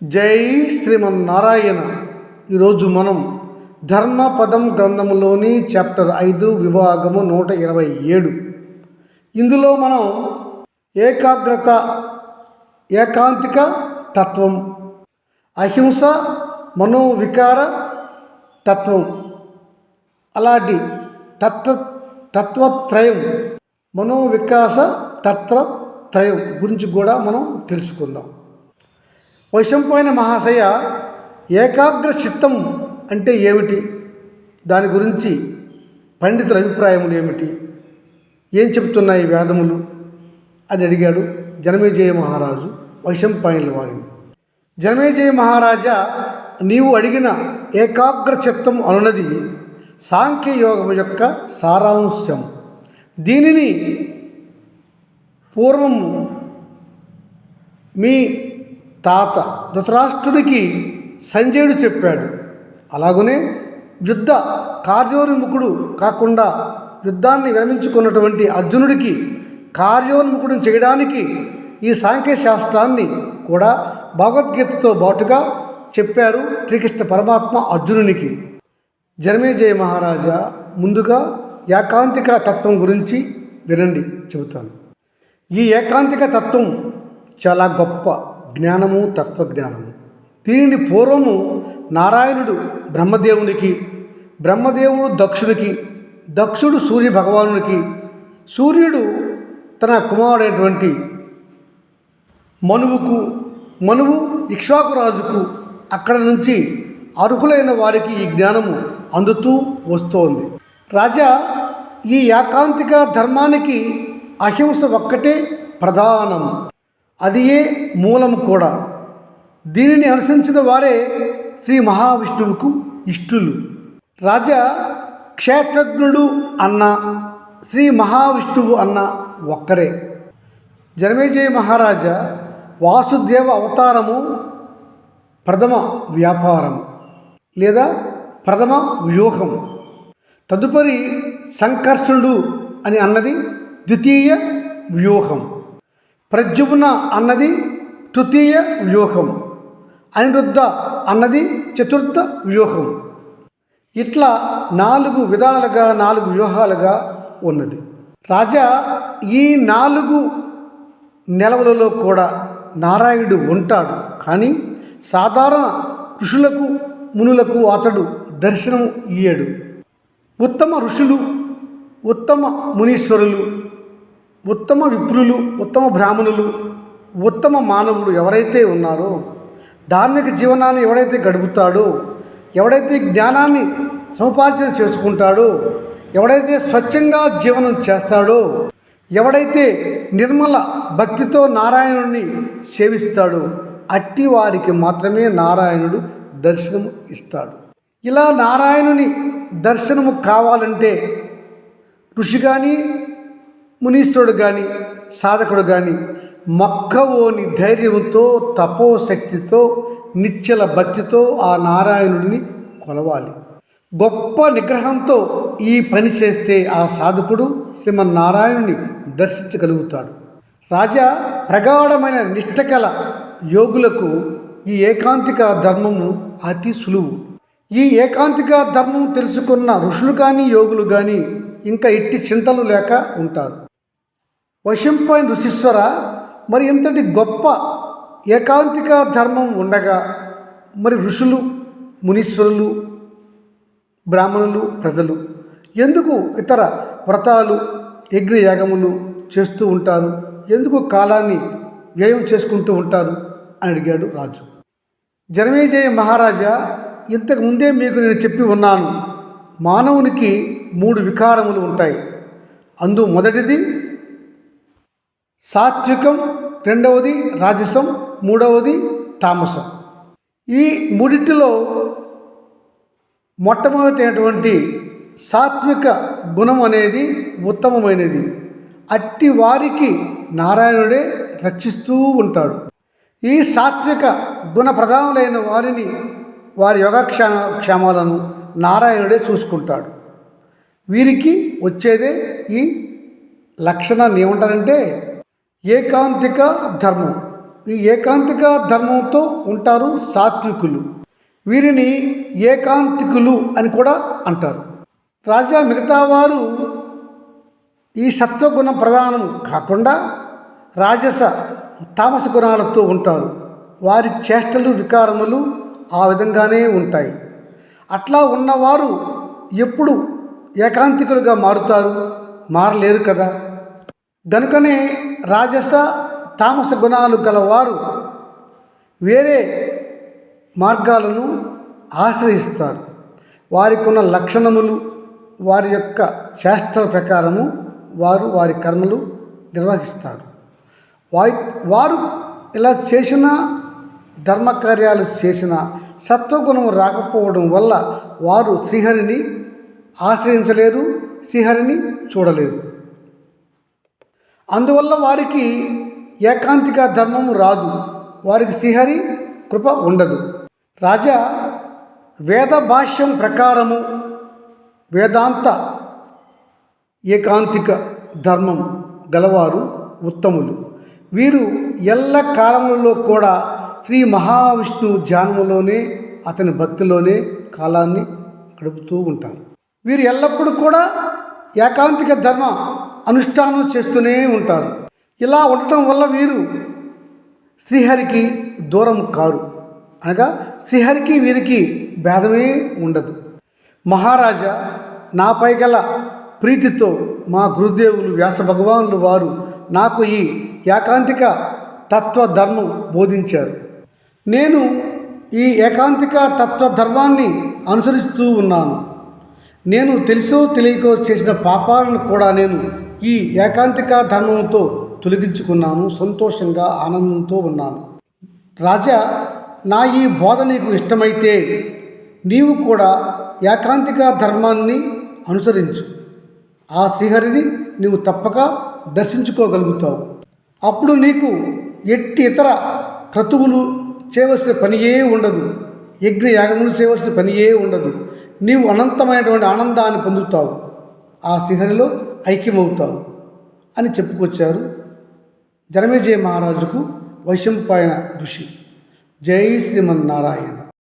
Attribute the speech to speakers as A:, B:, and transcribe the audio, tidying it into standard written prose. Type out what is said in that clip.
A: జై శ్రీమన్నారాయణ. ఈరోజు మనం ధర్మపదం గ్రంథములోని చాప్టర్ 5 విభాగము 127. ఇందులో మనం ఏకాగ్రత, ఏకాంతిక తత్వం, అహింస, మనోవికార తత్వం, అలాంటి తత్వత్రయం, మనోవికాస తత్వత్రయం గురించి కూడా మనం తెలుసుకుందాం. వైశంపాయన మహాశయ, ఏకాగ్ర చిత్తం అంటే ఏమిటి, దాని గురించి పండితుల అభిప్రాయములు ఏమిటి, ఏం చెబుతున్నాయి వేదములు అని అడిగాడు జనమేజయ మహారాజు వైశంపాయనుల వారిని. జనమేజయ మహారాజా, నీవు అడిగిన ఏకాగ్ర చిత్తం అనున్నది సాంఖ్యయోగం యొక్క సారాంశం. దీనిని పూర్వం మీ తాత ధృతరాష్ట్రుడికి సంజయుడు చెప్పాడు. అలాగనే యుద్ధ కార్యోన్ముఖుడు కాకుండా యుద్ధాన్ని విరమించుకున్నటువంటి అర్జునుడికి కార్యోన్ముఖుడు చేయడానికి ఈ సాంఖ్య శాస్త్రాన్ని కూడా భగవద్గీతతో బాటుగా చెప్పారు శ్రీకృష్ణ పరమాత్మ అర్జునునికి. జనమేజయ మహారాజా, ముందుగా ఏకాంతిక తత్వం గురించి వినండి, చెబుతాను. ఈ ఏకాంతిక తత్వం చాలా గొప్ప జ్ఞానము, తత్వజ్ఞానము. దీనిని పూర్వము నారాయణుడు బ్రహ్మదేవునికి, బ్రహ్మదేవుడు దక్షుడికి, దక్షుడు సూర్య భగవానునికి, సూర్యుడు తన కుమారుడైనటువంటి మనువుకు, మనువు ఇక్ష్వాకురాజుకు, అక్కడ నుంచి అర్హులైన వారికి ఈ జ్ఞానము అందుతూ వస్తోంది. రాజా, ఈ ఏకాంతిక ధర్మానికి అహింస ఒక్కటే ప్రధానం, అది ఏ మూలం కూడా. దీనిని అనుసరించిన వారే శ్రీ మహావిష్ణువుకు ఇష్టులు. రాజా, క్షేత్రజ్ఞుడు అన్న శ్రీ మహావిష్ణువు అన్న ఒక్కరే. జనమేజయ మహారాజా, వాసుదేవ అవతారము ప్రథమ వ్యాపారం లేదా ప్రథమ వ్యూహం. తదుపరి సంకర్షణుడు అని అన్నది ద్వితీయ వ్యూహం. ప్రద్యుమ్న అన్నది తృతీయ వ్యూహం. అనిరుద్ధ అన్నది చతుర్థ వ్యూహం. ఇట్లా 4 విధాలుగా 4 వ్యూహాలుగా ఉన్నది. రాజా, ఈ 4 నెలవులలో కూడా నారాయణుడు ఉంటాడు. కానీ సాధారణ ఋషులకు, మునులకు అతడు దర్శనం ఇయ్యడు. ఉత్తమ ఋషులు, ఉత్తమ మునీశ్వరులు, ఉత్తమ విప్రులు, ఉత్తమ బ్రాహ్మణులు, ఉత్తమ మానవుడు ఎవరైతే ఉన్నారో, ధార్మిక జీవనాన్ని ఎవడైతే గడుపుతాడో, ఎవడైతే జ్ఞానాన్ని సముపార్జన చేసుకుంటాడో, ఎవడైతే స్వచ్ఛంగా జీవనం చేస్తాడో, ఎవడైతే నిర్మల భక్తితో నారాయణుడిని సేవిస్తాడో, అట్టి వారికి మాత్రమే నారాయణుడు దర్శనము ఇస్తాడు. ఇలా నారాయణుని దర్శనము కావాలంటే ఋషి కానీ, మునీశ్వరుడు కానీ, సాధకుడు కానీ మక్కవోని ధైర్యంతో, తపోశక్తితో, నిశ్చల భక్తితో ఆ నారాయణుడిని కొలవాలి. గొప్ప నిగ్రహంతో ఈ పని చేస్తే ఆ సాధకుడు శ్రీమన్నారాయణుని దర్శించగలుగుతాడు. రాజా, ప్రగాఢమైన నిష్ఠకల యోగులకు ఈ ఏకాంతిక ధర్మము అతి సులువు. ఈ ఏకాంతిక ధర్మం తెలుసుకున్న ఋషులు కానీ, యోగులు కానీ ఇంకా ఇట్టి చింతలు లేక ఉంటారు. వైశంపాయన ఋషీశ్వర, మరి ఇంతటి గొప్ప ఏకాంతిక ధర్మం ఉండగా మరి ఋషులు, మునీశ్వరులు, బ్రాహ్మణులు, ప్రజలు ఎందుకు ఇతర వ్రతాలు, యజ్ఞయాగములు చేస్తూ ఉంటారు? ఎందుకు కాలాన్ని వ్యయం చేసుకుంటూ ఉంటారు అని అడిగాడు రాజు. జనమేజయ మహారాజా, ఇంతకు ముందే మీకు నేను చెప్పి ఉన్నాను. మానవునికి 3 వికారములు ఉంటాయి. అందు మొదటిది సాత్వికం, రెండవది రాజసం, మూడవది తామసం. ఈ మూడిటిలో మొట్టమొదటి సాత్విక గుణం అనేది ఉత్తమమైనది. అట్టి వారికి నారాయణుడే రక్షిస్తూ ఉంటాడు. ఈ సాత్విక గుణ ప్రధానులైన వారిని, వారి యోగక్షేమాలను నారాయణుడే చూసుకుంటాడు. వీరికి వచ్చేదే ఈ లక్షణాన్ని ఏమంటారంటే ఏకాంతిక ధర్మం. ఈ ఏకాంతిక ధర్మంతో ఉంటారు సాత్వికులు. వీరిని ఏకాంతికులు అని కూడా అంటారు. రాజా మిగతా వారు ఈ సత్వగుణ ప్రధానం కాకుండా రాజస తామస గుణాలతో ఉంటారు. వారి చేష్టలు వికారములు ఆ విధంగానే ఉంటాయి. అట్లా ఉన్నవారు ఎప్పుడు ఏకాంతికులుగా మారుతారు? మారలేరు కదా. గనుకనే రాజస తామస గుణాలు గలవారు వేరే మార్గాలను ఆశ్రయిస్తారు. వారికి ఉన్న లక్షణములు, వారి యొక్క చేష్టల ప్రకారము వారి కర్మలు నిర్వహిస్తారు. వారు ఇలా చేసిన ధర్మకార్యాలు చేసిన సత్వగుణం రాకపోవడం వల్ల వారు శ్రీహరిని ఆశ్రయించలేరు, శ్రీహరిని చూడలేరు. అందువల్ల వారికి ఏకాంతిక ధర్మము రాదు, వారికి శ్రీహరి కృప ఉండదు. రాజా వేద భాష్యం ప్రకారము వేదాంత ఏకాంతిక ధర్మం గలవారు ఉత్తములు. వీరు ఎల్ల కాలములలో కూడా శ్రీ మహావిష్ణువు ధ్యానములోనే, అతని భక్తిలోనే కాలాన్ని గడుపుతూ ఉంటారు. వీరు ఎల్లప్పుడూ కూడా ఏకాంతిక ధర్మ అనుష్ఠానం చేస్తూనే ఉంటారు. ఇలా ఉండటం వల్ల వీరు శ్రీహరికి దూరం కారు, అనగా శ్రీహరికి వీరికి భేదమే ఉండదు. మహారాజా, నాపై గల ప్రీతితో మా గురుదేవులు వ్యాస భగవానులు వారు నాకు ఈ ఏకాంతిక తత్వధర్మం బోధించారు. నేను ఈ ఏకాంతిక తత్వధర్మాన్ని అనుసరిస్తూ ఉన్నాను. నేను తెలుసో తెలియకో చేసిన పాపాలను కూడా నేను ఈ ఏకాంతిక ధర్మంతో తొలగించుకున్నాను. సంతోషంగా ఆనందంతో ఉన్నాను. రాజా, నా ఈ బోధ నీకు ఇష్టమైతే నీవు కూడా ఏకాంతిక ధర్మాన్ని అనుసరించు. ఆ శ్రీహరిని నీవు తప్పక దర్శించుకోగలుగుతావు. అప్పుడు నీకు ఎట్టి ఇతర క్రతువులు చేయవలసిన పనియే ఉండదు, యజ్ఞ యాగములు చేయవలసిన పనియే ఉండదు. నీవు అనంతమైనటువంటి ఆనందాన్ని పొందుతావు, ఆ శ్రీహరిలో ఐక్యమవుతావు అని చెప్పుకొచ్చారు జనమేజయ మహారాజుకు వైశంపాయన ఋషి. జై శ్రీమన్నారాయణ.